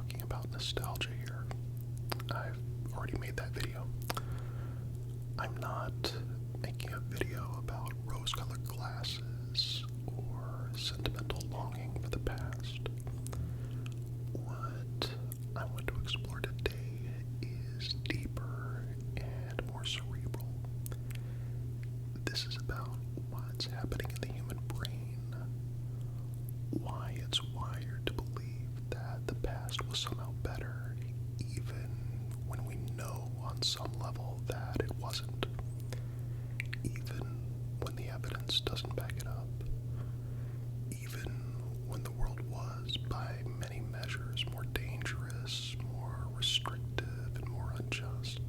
talking about nostalgia here. I've already made that video. I'm not making a video about rose-colored glasses or sentimental longing for the past. What I want to explore today is deeper and more cerebral. This is about what's happening in the human brain, why it's wired to believe that the past was somehow better, even when we know on some level that it wasn't, even when the evidence doesn't back it up, even when the world was, by many measures, more dangerous, more restrictive, and more unjust.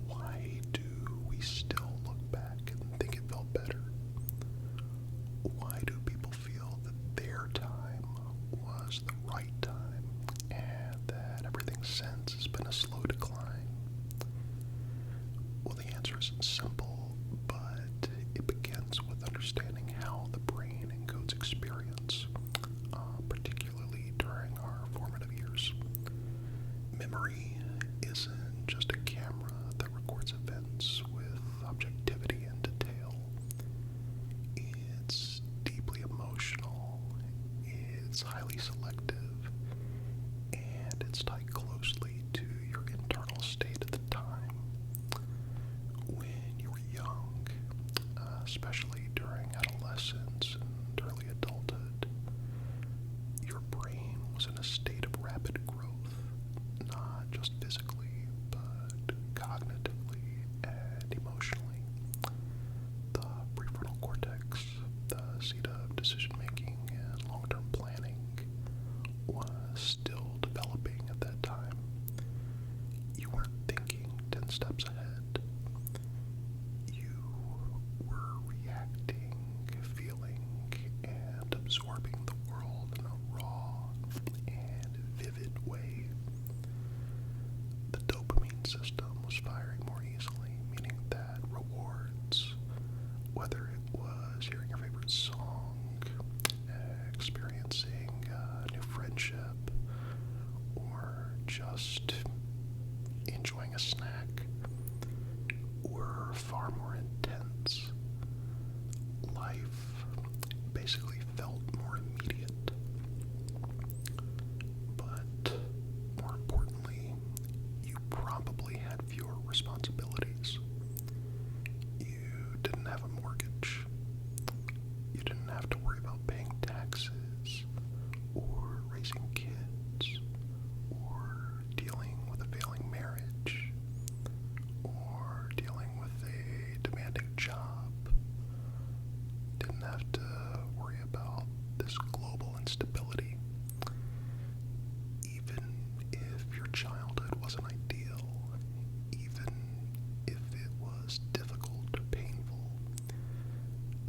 Why do we still look back and think it felt better? Why do people feel that their time was the right time and that everything since has been a slow decline? Well, the answer isn't simple, but it begins with understanding how the brain encodes experience, particularly during our formative years. Memory isn't just a camera that records events with objectivity and detail. It's deeply emotional, it's highly selective, and it's tied closely to your internal state at the time. When you were young, especially during adolescence and early adulthood, your brain was in a state of rapid growth, not just physically, but cognitively and emotionally. The prefrontal cortex, the seat of decision-making and long-term planning, was still developing at that time. You weren't thinking 10 steps ahead. You were reacting, feeling, and absorbing the world in a raw and vivid way. The dopamine system was firing more easily, meaning that rewards, whether it was hearing your favorite song, experiencing a new friendship, or just enjoying a snack, were far more intense. Life basically felt more immediate. But more importantly, you probably had fewer responsibilities. You didn't have a mortgage. You didn't have to worry about paying taxes, or raising kids, or dealing with a failing marriage, or dealing with a demanding job. Didn't have to worry about this global instability. Even if your childhood wasn't ideal, even if it was difficult or painful,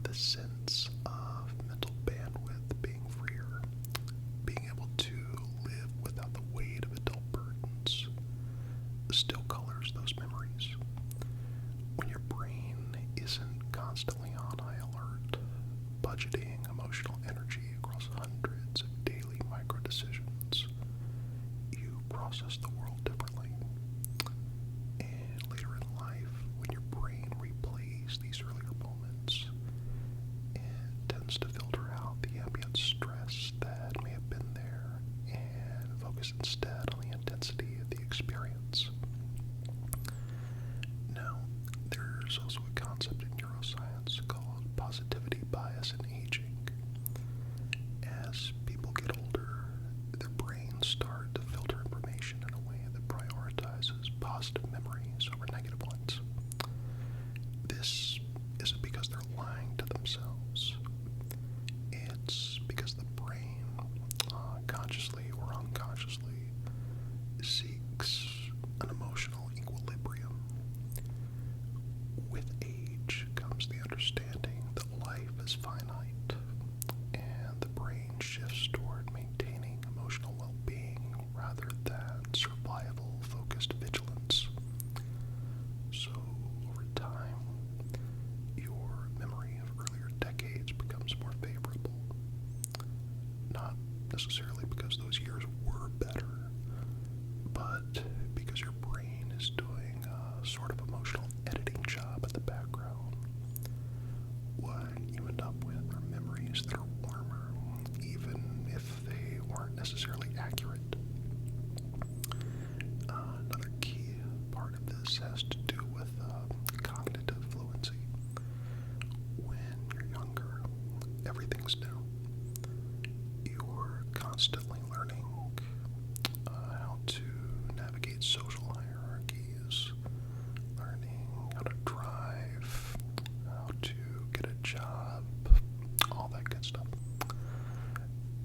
the sense of mental bandwidth being freer, being able to live without the weight of adult burdens, still colors those memories. When your brain isn't constantly on high alert, budgeting emotional energy across hundreds of daily micro decisions, you process the world differently. And later in life, when your brain replays these earlier moments, it tends to filter out the ambient stress that may have been there and focus instead on the intensity of the experience. Now, there's also a concept in neuroscience called positivity bias in aging. As people get older, their brains start to filter information in a way that prioritizes positive memories over negative ones. This isn't because they're lying to themselves. It's because the brain, consciously or unconsciously, seeks an emotional equilibrium. With age comes the understanding that life is finite, and the brain shifts toward maintaining emotional well-being rather than survival-focused vigilance. So, over time, your memory of earlier decades becomes more favorable. Not necessarily because those years this has to do with cognitive fluency. When you're younger, everything's new. You're constantly learning how to navigate social hierarchies, learning how to drive, how to get a job, all that good stuff.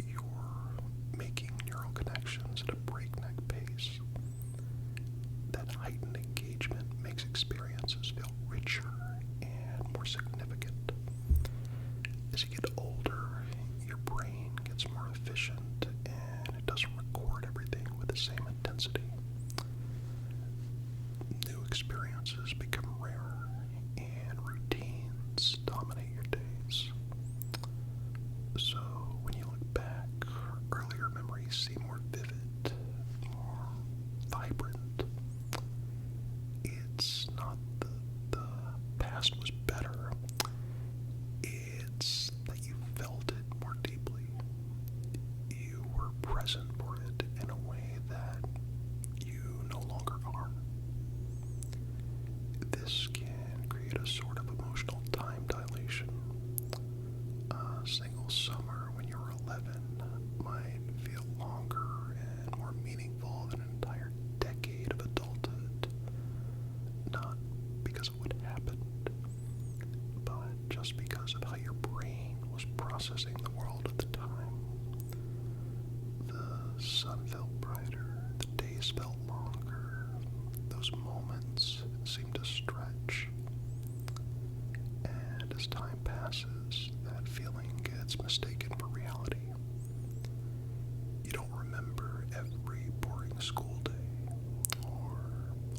You're making neural connections at a breakneck pace. That heightened engagement makes experiences feel richer and more significant. As you get older, your brain gets more efficient and it doesn't record everything with the same intensity. New experiences become rarer and routines dominate your days. So when you look back, earlier memories seem more vivid, more vibrant. It's not the past was better. It's that you felt it more deeply. You were present for it in a way that you no longer are. This can create a sort of emotional time dilation. A single summer when you were 11 might feel longer and more meaningful than an entire decade of adulthood. Not because of what happened, but just because of how your brain was processing the world at the time. The sun felt brighter, the days felt longer, those moments seemed to stretch. And as time passes, that feeling gets mistaken for reality. You don't remember every boring school day or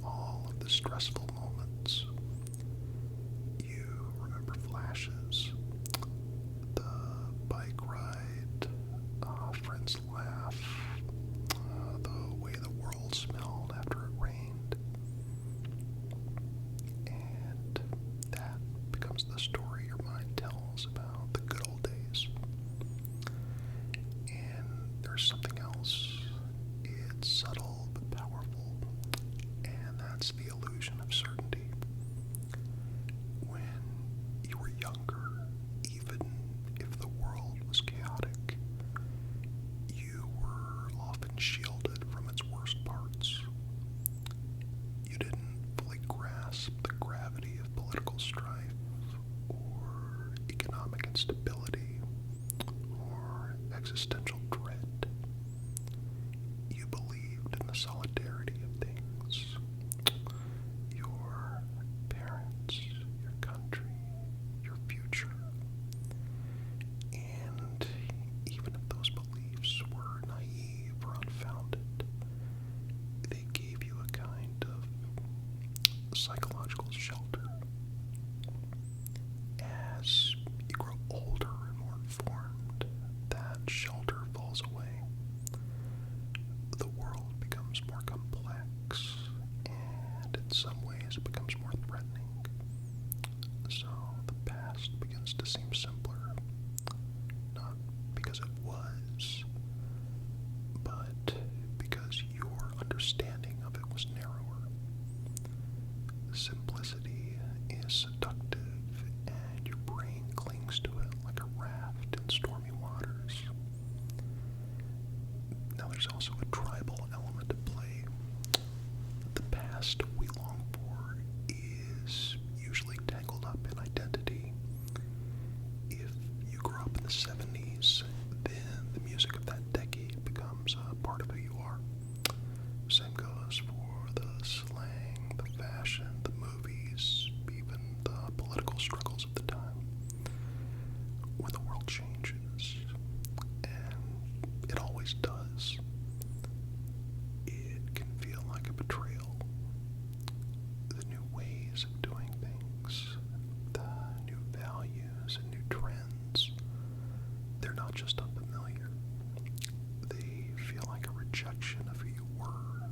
all of the stressful moments. You remember flashes, the bike ride, friends laugh, the way the world smelled after it rained. And that becomes the story your mind tells about the good old days. And there's something else. It's subtle but powerful, and that's the illusion of certainty. When you were younger, even if the world was chaotic, you were often shielded from its worst parts. You didn't fully grasp the gravity of political strife, or economic instability, or existential dread. You believed in the solidarity of things. Your parents, your country, your future. And even if those beliefs were naive or unfounded, they gave you a kind of psychological shelter. As you grow older and more informed, that shelter falls away. The world becomes more complex, and in some ways it becomes more threatening. So the past begins to seem simpler, not because it was, but because your understanding of it was narrower. Simplicity is seductive, and your brain clings to it like a raft in stormy waters. Now there's also a tribal element at play. The past we long for is usually tangled up in identity. If you grew up in the 70s, then the music of that decade becomes a part of who you are. Same goes for the slang, the fashion, the movies, even the political struggles of the time. When the world changes, and it always does, it can feel like a betrayal. The new ways of doing things, the new values and new trends, they're not just unfamiliar. They feel like a rejection of who you were,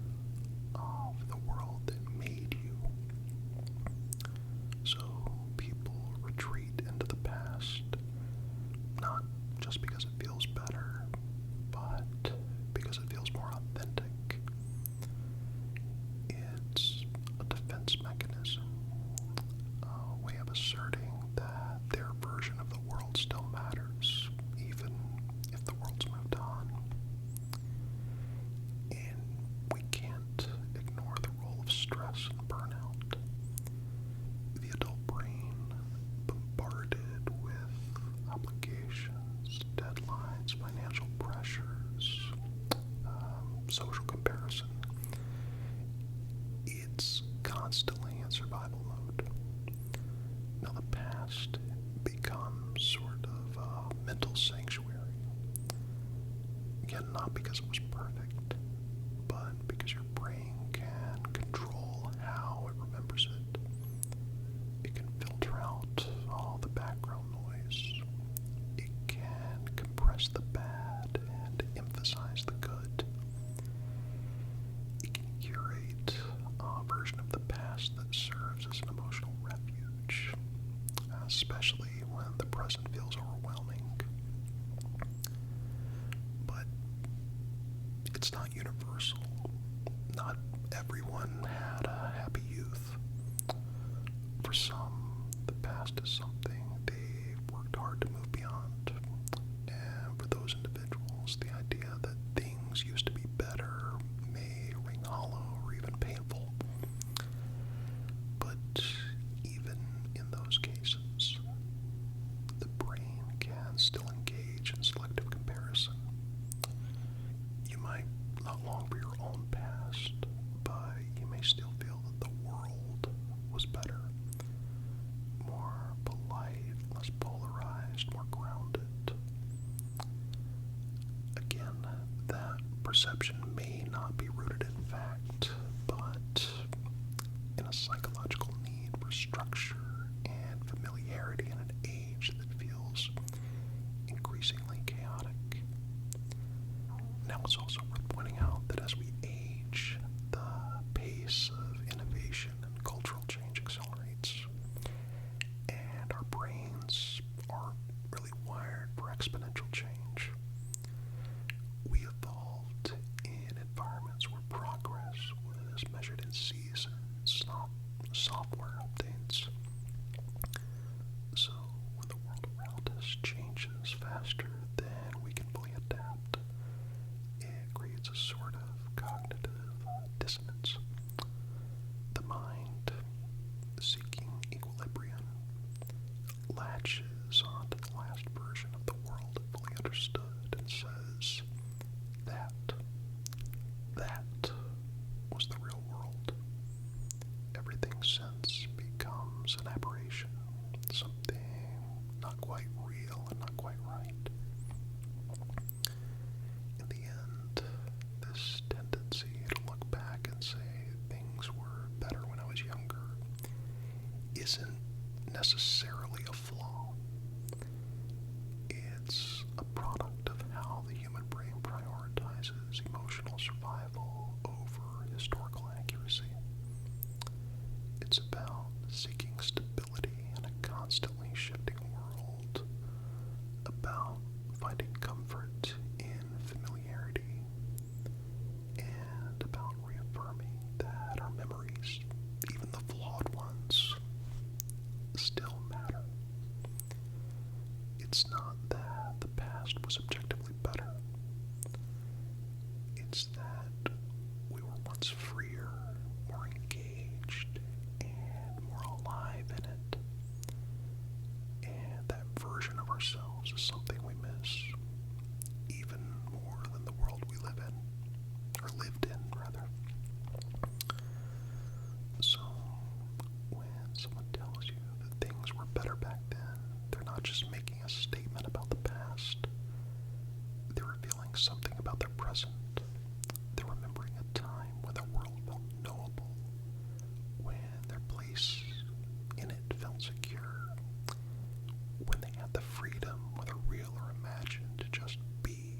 social comparison. It's constantly in survival mode. Now the past becomes sort of a mental sanctuary. Again, not because it was perfect, but because your brain can control how it remembers it. It can filter out all the background noise. It can compress the bad and emphasize the good. It can curate a version of the past that serves as an emotional refuge, especially when the present feels overwhelming. But it's not universal. Not everyone had a happy youth. For some, the past is something they've worked hard to move beyond. And for those individuals, the idea that things used to be better may ring hollow or even painful. But even in those cases, the brain can still engage in selective comparison. You might not long for your own past, but you may still feel that the world was better, more polite, less polarized, more grounded. Again, that perception may not be rooted in fact, but in a psychological need for structure and familiarity in an age that feels increasingly chaotic. Now, it's also worth pointing out that as we age, the pace of innovation and cultural change accelerates, and our brains aren't really wired for exponential change. We evolved in environments where progress was measured in seasons, not software updates. So, when the world around us changes faster than we can fully adapt, it creates a sort of cognitive dissonance. The mind, seeking equilibrium, latches onto the last version of the world it fully understood and says, that was the real world. Everything since becomes an aberration, something not quite real and not quite right. In the end, this tendency to look back and say things were better when I was younger isn't necessarily a flaw. It's a product of how the human brain prioritizes emotional survival over historical accuracy. It's about seeking stability in a constantly shifting world, about finding comfort in familiarity, and about reaffirming that our memories, even the flawed ones, still matter. It's not that the past was objectively better. It's that we were once freer, more engaged, and more alive in it. And that version of ourselves is something we miss, even more than the world we live in, or lived in, rather. So, when someone tells you that things were better back then, they're not just making a statement about the past. They're revealing something about their present. They're remembering a time when their world felt knowable, when their place in it felt secure, when they had the freedom, whether real or imagined, to just be.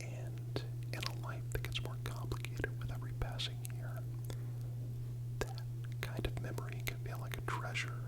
And in a life that gets more complicated with every passing year, that kind of memory can feel like a treasure